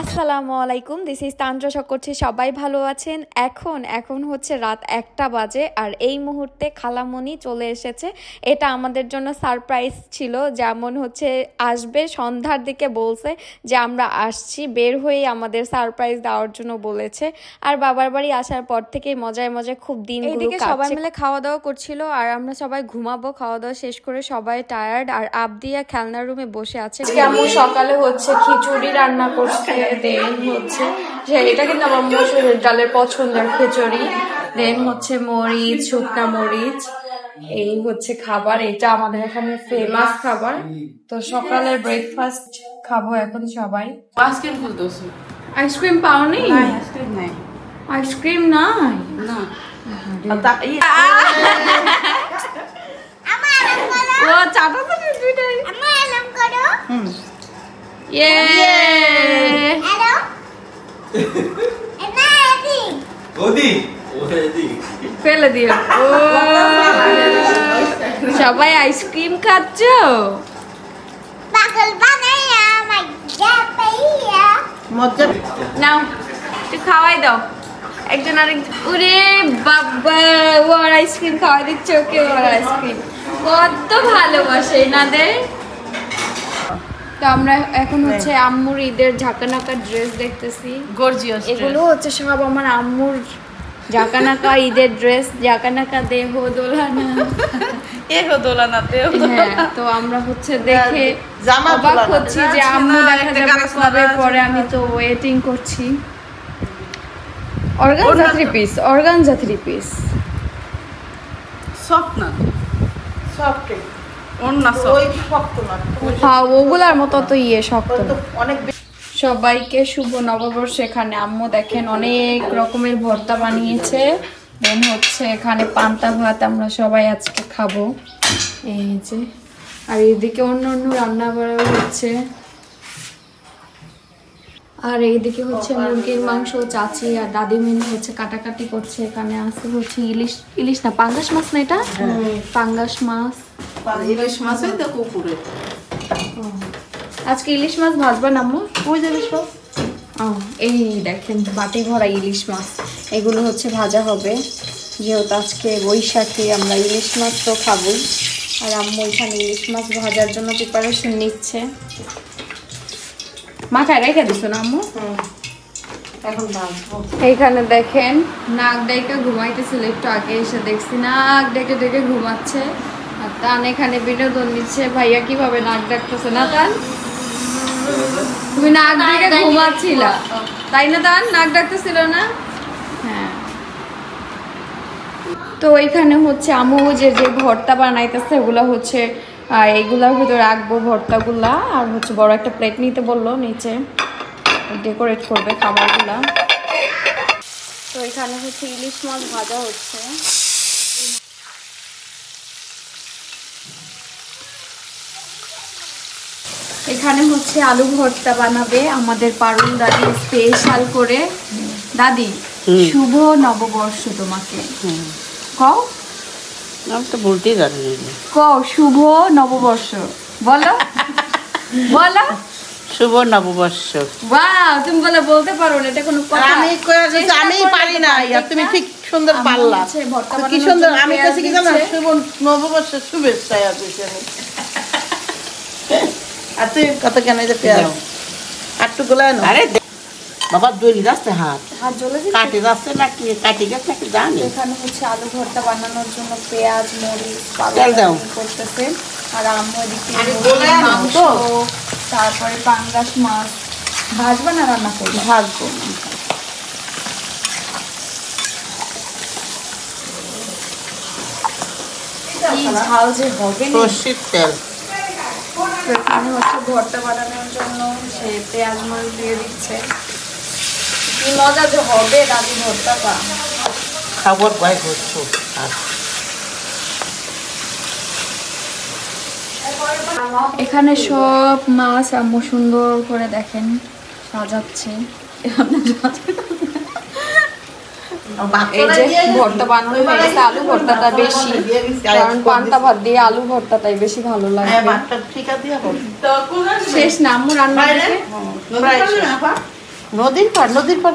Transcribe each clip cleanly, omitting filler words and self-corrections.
আসসালামু আলাইকুম, this is তান্ত্র। আশা করছি সবাই ভালো আছেন। এখন হচ্ছে রাত 1টা বাজে আর এই মুহূর্তে খালামণি চলে এসেছে। এটা আমাদের জন্য সারপ্রাইজ ছিল, যেমন হচ্ছে আসবে সন্ধ্যার দিকে বলছে যে আমরা আসছি, বের হয়ে আমাদের সারপ্রাইজ দেওয়ার জন্য বলেছে। আর বাবার বাড়ি আসার পর থেকেই মজায় মজায় খুব দিনগুলো কাটছে। সবাই মিলে খাওয়া দাওয়া করছিল আর আমরা সবাই ঘুমাবো। খাওয়া দাওয়া শেষ করে সবাই টায়ার্ড, আর আবদিয়া খেলনার রুমে বসে আছে। যেমন সকালে হচ্ছে খিচুড়ি রান্না করছে, দেন হচ্ছে এটা কিন্তু আমার মসুরের ডালের পছন্দের খিচুড়ি, দেন হচ্ছে মরিচ, শুকনা মরিচ, এই হচ্ছে খাবার। এটা আমাদের এখানে ফেমাস খাবার। তো সকালের ব্রেকফাস্ট খাবো এখন সবাই। আইসক্রিম খুলতেছি। আইসক্রিম পাওনি? আইসক্রিম নাই। আইসক্রিম নাই না। ও চাটা তো দুইটাই। আমার এলাম করো। ইয়ে হ্যালো এনা এদি ওদি ওদি ফেলে দিও। ও সবাই আইসক্রিম খাচ্ছো? পাগল বানাইয়া মজা পাইয়া মজা নাও একটু খাওয়াই দাও একজন আরেকজন। ওরে বাবা, ওর আইসক্রিম খাওয়াই দিচ্ছে ওকে। ওর আইসক্রিম কত ভালোবাসে এনাদের। তো আমরা এখন হচ্ছে আম্মুর ঈদের ঝাঁকানাকা ড্রেস দেখতেছি। গর্জিয়াস। এগুলো হচ্ছে সব আমার আম্মুর ঝাঁকানাকা ঈদের ড্রেস। ঝাঁকানাকা দেহ দোলানা, এহ দোলানা দেহ। হ্যাঁ, তো আমরা হচ্ছে দেখে অবাক হচ্ছি যে আম্মু দেখা যাবে কবে পরে। আমি তো ওয়েটিং করছি। Organza three piece, organza three piece. Soft না, সফট ওন্না ওই শক্ত না। হ্যাঁ, ওগুলার মতো তো শক্ত না। অনেক সবাইকে শুভ নববর্ষ। এখানে আম্মু দেখেন অনেক রকমের ভর্তা বানিয়েছে। দেন হচ্ছে এখানে পান্তা ভাত আমরা সবাই আজকে খাবো, এই যে। আর এদিকে অন্য অন্য রান্না করা হচ্ছে। আর এইদিকে হচ্ছে মুরগির মাংস চাচি আর দাদিমণি হচ্ছে কাটাকাটি করছে। এখানে আছে হচ্ছে ইলিশ না পাঙ্গাস মাছ না, এটা পাঙ্গাস মাছ। ইলিশ মাছই তো কুকুরে। আজকে ইলিশ মাছ ভাজবা না আম্মু? ওই যে ইলিশ মাছ, এই দেখেন বাটি ভরা ইলিশ মাছ। এগুলো হচ্ছে ভাজা হবে, যেহেতু আজকে বৈশাখী আমরা ইলিশ মাছ তো খাবোই। আর আম্মু এখানে ইলিশ মাছ ভাজার জন্য প্রিপারেশন নিচ্ছে। মাথায় রেখে দিছো না আম্মু? এখন ভাজবো। এইখানে দেখেন নাক ডেকে ঘুমাইতেছিল, একটু আগে এসে দেখছি নাক ডেকে ডেকে ঘুমাচ্ছে। আর তান এখানে বিনোদন নিচ্ছে। ভাইয়া কিভাবে নাক ডাকতেছে না তান? তুমি নাক ডেকে ঘুমাচ্ছিলা তাই না তান? নাক ডাকতেছিল না? হ্যাঁ। তো এখানে হচ্ছে আম্মু যে ভর্তা বানাইতেছে ওগুলো হচ্ছে এইগুলার ভিতরে রাখবো ভর্তাগুলা। আর হচ্ছে বড় একটা প্লেট নিতে বললো, নিচে ডেকোরেট করবে খাবারগুলা। তো এখানে হচ্ছে ইলিশ মাছ ভাজা হচ্ছে। এখানে হচ্ছে আলু ভর্তা বানাবে আমাদের পারুল দাদি স্পেশাল করে। দাদি শুভ নববর্ষ তোমাকে। কও, আমি তো বলতেই জানি না। কও শুভ নববর্ষ বলো। বলো শুভ নববর্ষ। ওয়াও, তুমি বলতে পারো না, এটা কোনো কথা? আমি পারি না, তুমি ঠিক সুন্দর পারলা। কি সুন্দর। আমি কাছে কি জানো, শুভ নববর্ষের শুভেচ্ছা দিয়েছি আমি। আর তুই কত কেন যে পেঁয়াজ আটটু গোলা না? আরে বাবা জ্বলি যাচ্ছে, হাত জ্বলে কাটে যাচ্ছে নাকি কাটি গেছে নাকি জানি। এখানে হচ্ছে আলু ভর্তা বানানোর জন্য পেঁয়াজ মরিচ করতেছে। আর আম্মু এদিকে মাংস, তারপরে পাঙ্গাস মাছ ভাজবা না রান্না করবো? ভাজবো। ঝাল যে হবে সর্ষের তেল। এখানে হচ্ছে ভর্তা বানানোর জন্য সে পেঁয়াজ মরিচ দিয়ে দিচ্ছে। কি মজা যে হবে দাদি ভর্তাটা। খাবার ভয় করছো। এখানে সব মাছ আম্মু সুন্দর করে দেখেন সাজাচ্ছে। এই যে ভর্তা বানানো হয়ে গেছে, আলু ভর্তাটা বেশি, কারণ পান্তা ভাত দিয়ে আলু ভর্তাটাই বেশি ভালো লাগবে। শেষ না আম্মু রান্না নদীর পার।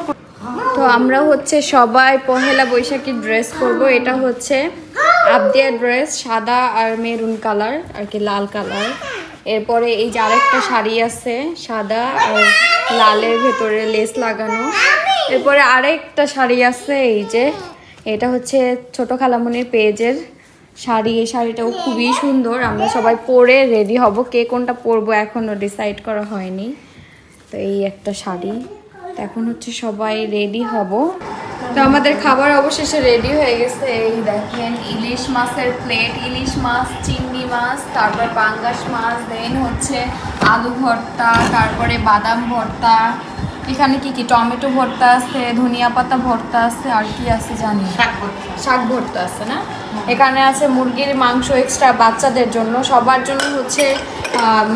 তো আমরা হচ্ছে সবাই পহেলা বৈশাখী ড্রেস করব। এটা হচ্ছে আবদিয়া ড্রেস, সাদা আর মেরুন কালার আর কি, লাল কালার। এরপরে এই যে আরেকটা শাড়ি আছে সাদা আর লালের ভেতরে লেস লাগানো। এরপরে আরেকটা শাড়ি আছে, এই যে এটা হচ্ছে ছোট খালামনির পেজের শাড়ি। এই শাড়িটাও খুবই সুন্দর। আমরা সবাই পরে রেডি হব, কে কোনটা পরবো এখনো ডিসাইড করা হয়নি। তো এই একটা শাড়ি। এখন হচ্ছে সবাই রেডি হব। তো আমাদের খাবার অবশেষে রেডি হয়ে গেছে। এই দেখেন ইলিশ মাছের প্লেট, ইলিশ মাছ, চিংড়ি মাছ, তারপর পাঙ্গাস মাছ, দেন হচ্ছে আলু ভর্তা, তারপরে বাদাম ভর্তা, এখানে কি কি টমেটো ভর্তা আছে, ধনিয়া পাতা ভর্তা আছে, আর কি আছে জানি, শাক ভর্তা আছে না। এখানে আছে মুরগির মাংস এক্সট্রা বাচ্চাদের জন্য, সবার জন্য হচ্ছে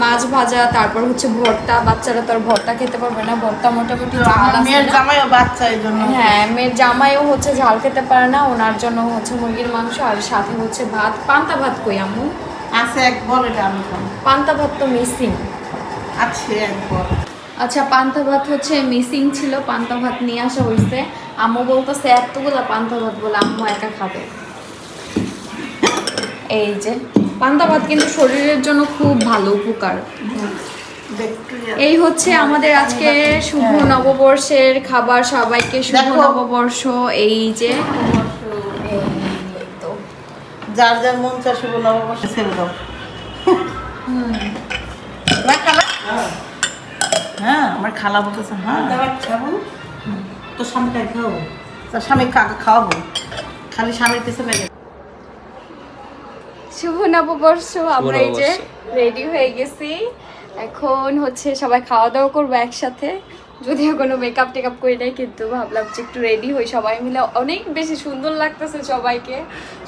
মাছ ভাজা, তারপর হচ্ছে ভর্তা। বাচ্চারা তো আর ভর্তা খেতে পারবে না, ভর্তা মোটামুটি ঝাল আছে। হ্যাঁ, মেয়ের জামাইও হচ্ছে ঝাল খেতে পারে না, ওনার জন্য হচ্ছে মুরগির মাংস আর সাথে হচ্ছে ভাত। পান্তা ভাত কই আম্মু? আছে একবার, এটা আমি পান্তা ভাত তো মিসিং আছে একবার। আচ্ছা, পান্তা ভাত হচ্ছে মিসিং ছিল, পান্তা ভাত নিয়ে আসা হয়েছে। আম্মু বলতেছে এতগুলো পান্তা ভাত বলে আম্মু একা খাবে। এই যে পান্তা ভাত কিন্তু শরীরের জন্য খুব ভালো, উপকার। এই হচ্ছে আমাদের আজকে শুভ নববর্ষের খাবার। সবাইকে শুভ নববর্ষ। এই যে তো যার যার মন চায় শুভ নববর্ষ ছেড়ে দাও। হ্যাঁ, আমার খালা বলতেছে হ্যাঁ খাবো, তো স্বামীকে খাওয়াবো, তোর স্বামী খাওয়াবো, খালি স্বামীর পিছনে লাগে। শুভ নববর্ষ। আমরা এই যে রেডি হয়ে গেছি, এখন হচ্ছে সবাই খাওয়া দাওয়া করবো একসাথে। যদিও কোনো মেকআপ টেকআপ করি নাই, কিন্তু ভাবলাম যে একটু রেডি হই, সবাই মিলে অনেক বেশি সুন্দর লাগতেছে সবাইকে।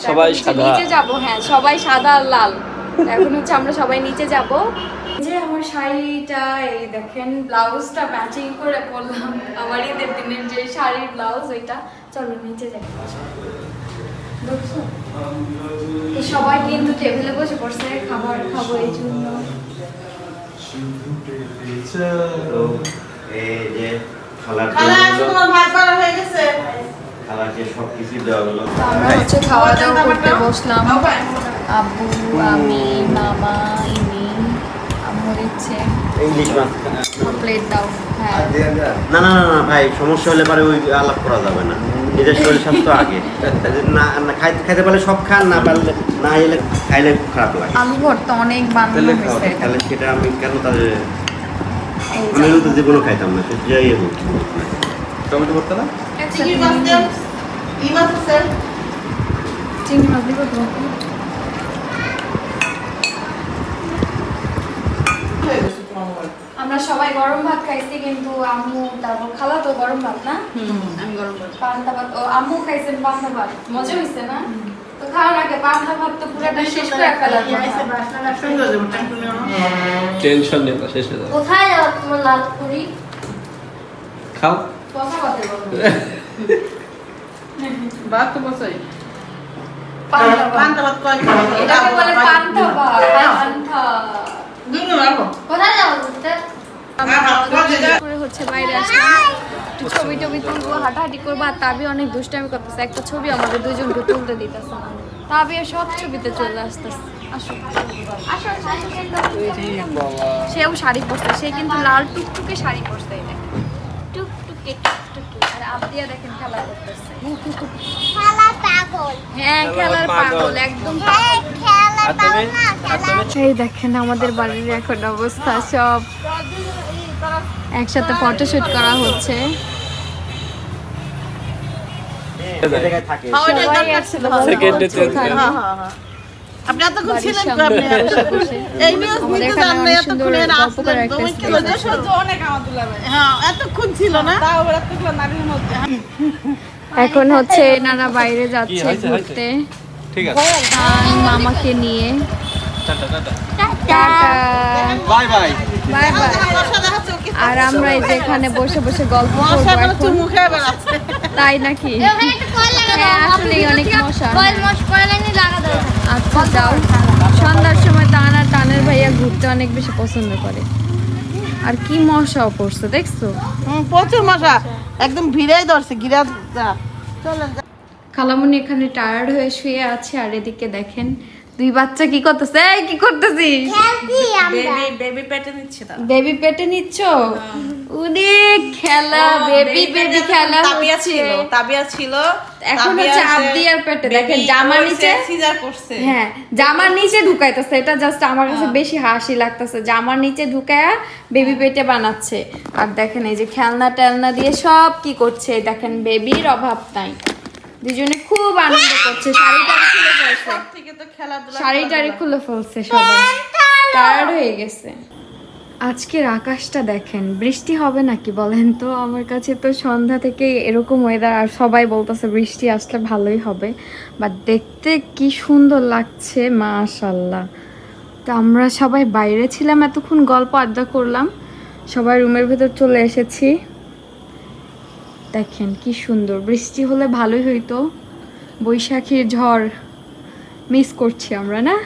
সবাই সাদা, নিচে যাব। হ্যাঁ, সবাই সাদা আর লাল। এখন হচ্ছে আমরা সবাই নিচে যাব। যে আমার শাড়িটা এই দেখেন, ব্লাউজটা ম্যাচিং করে পরলাম, আমার ঈদের দিনের যে শাড়ির ব্লাউজ ওইটা। চলো নিচে যাই। সবাই কিন্তু টেবিলে বসে পড়ছে, খাবার খাবো এই জন্য। আমরা হচ্ছে খাওয়া দাওয়া করতে বসলাম। আব্বু, আমি, মামা, ইনি, আম্মু দিচ্ছে ইলিশ মাছ প্লেট দাও। হ্যাঁ, না না না ভাই, সমস্যা হলে পরে ওই আলাপ করা যাবে না। নিজের শরীর স্বাস্থ্য আগে। না খাইতে পারলে সব খান, না পারলে না এলে খাইলে খারাপ লাগে। আলু ভর্তা অনেক বানানো হয়েছে। তাহলে সেটা আমি কেন তাহলে আমি তো জীবনও খাইতাম না, সেটা যাই হোক। টমেটো ভর্তা না, চিংড়ি মাছ দেন, ই মাছ আছে, চিংড়ি মাছ দিব তো। আমরা সবাই গরম ভাত খাইছি, কিন্তু আম্মু তারপর খালা তো গরম ভাত না, আমি গরম ভাত, পান্তা ভাত। ও আম্মু খাইছেন পান্তা ভাত, মজা হইছে না? তো খাওয়ার আগে পান্তা ভাত তো পুরোটা শেষ করে ফেলার টেনশন নেই, শেষ হয়ে যাবে। কোথায় যাও তোমার লাল পুরি? খাও। কথা বলতে বলো। ভাত তো বসাই। পান্তা ভাত কয় খাও? এটাকে বলে পান্তা ভাত। পান্তা কোথায় যাও? হচ্ছে বাইরে আসলাম, একটু ছবি টবি তুলবো, হাঁটাহাঁটি করবো। আর তাবি অনেক দুষ্টামি করতেছে, একটা ছবি আমাদের দুজনকে তুলতে দিতেছে না। তাবি সব ছবিতে চলে আসতেছে। আসো আসো সেও শাড়ি পরছে, সে কিন্তু লাল টুকটুকে শাড়ি পরছে। টুকটুকে টুকটুকে। আর আবদিয়া দেখেন খেলা করতেছে। হ্যাঁ, খেলার পাগল, একদম এই দেখেন আমাদের বাড়ির এখন অবস্থা। সব একসাথে ফটোশুট করা হচ্ছে। আপনি এতক্ষণ ছিলেন, এই নিউজ নিতে জানলে এতক্ষণ এর আসলেন অনেক হ্যাঁ এতক্ষণ ছিল না, তাও এতক্ষণ নারীর মধ্যে। এখন হচ্ছে এনারা বাইরে যাচ্ছে ঘুরতে, ঠিক আছে, মামাকে নিয়ে। Bye bye bye bye. আর আমরা এই যে এখানে বসে বসে গল্প করবো। তাই নাকি? আসলে অনেক মশা। আচ্ছা যাও, সন্ধ্যার সময় টান আর টানের ভাইয়া ঘুরতে অনেক বেশি পছন্দ করে। আর কি মশাও পড়ছে দেখছো? প্রচুর মশা, একদম ভিড়াই ধরছে। গিরা চলেন। খালামুনি এখানে টায়ার্ড হয়ে শুয়ে আছে, আর এদিকে দেখেন দুই বাচ্চা কি করতেছে। এই কি করতেছি? বেবি পেটে নিচ্ছে। বেবি পেটে নিচ্ছ? উনি খেলা, বেবি খেলা তাবিয়া ছিল এখন হচ্ছে আবদিয়ার পেটে। দেখেন জামার নিচে সিজার করছে। হ্যাঁ, জামার নিচে ঢুকাইতেছে। এটা জাস্ট আমার কাছে বেশি হাসি লাগতেছে। জামার নিচে ঢুকায়া বেবি পেটে বানাচ্ছে। আর দেখেন এই যে খেলনা টেলনা দিয়ে সব কি করছে। দেখেন বেবির অভাব নাই, দুজনে খুব আনন্দ করছে। শাড়িটারি খুলে ফেলছে, সবাই টায়ার্ড হয়ে গেছে। আজকের আকাশটা দেখেন, বৃষ্টি হবে নাকি বলেন তো? আমার কাছে তো সন্ধ্যা থেকে এরকম ওয়েদার, আর সবাই বলতেছে বৃষ্টি আসলে ভালোই হবে। বাট দেখতে কি সুন্দর লাগছে, মাশাআল্লাহ। তো আমরা সবাই বাইরে ছিলাম, এতক্ষণ গল্প আড্ডা করলাম, সবাই রুমের ভেতর চলে এসেছি। দেখেন কি সুন্দর, বৃষ্টি হলে ভালোই হইতো। বৈশাখীর ঝড় মিস করছি আমরা, না?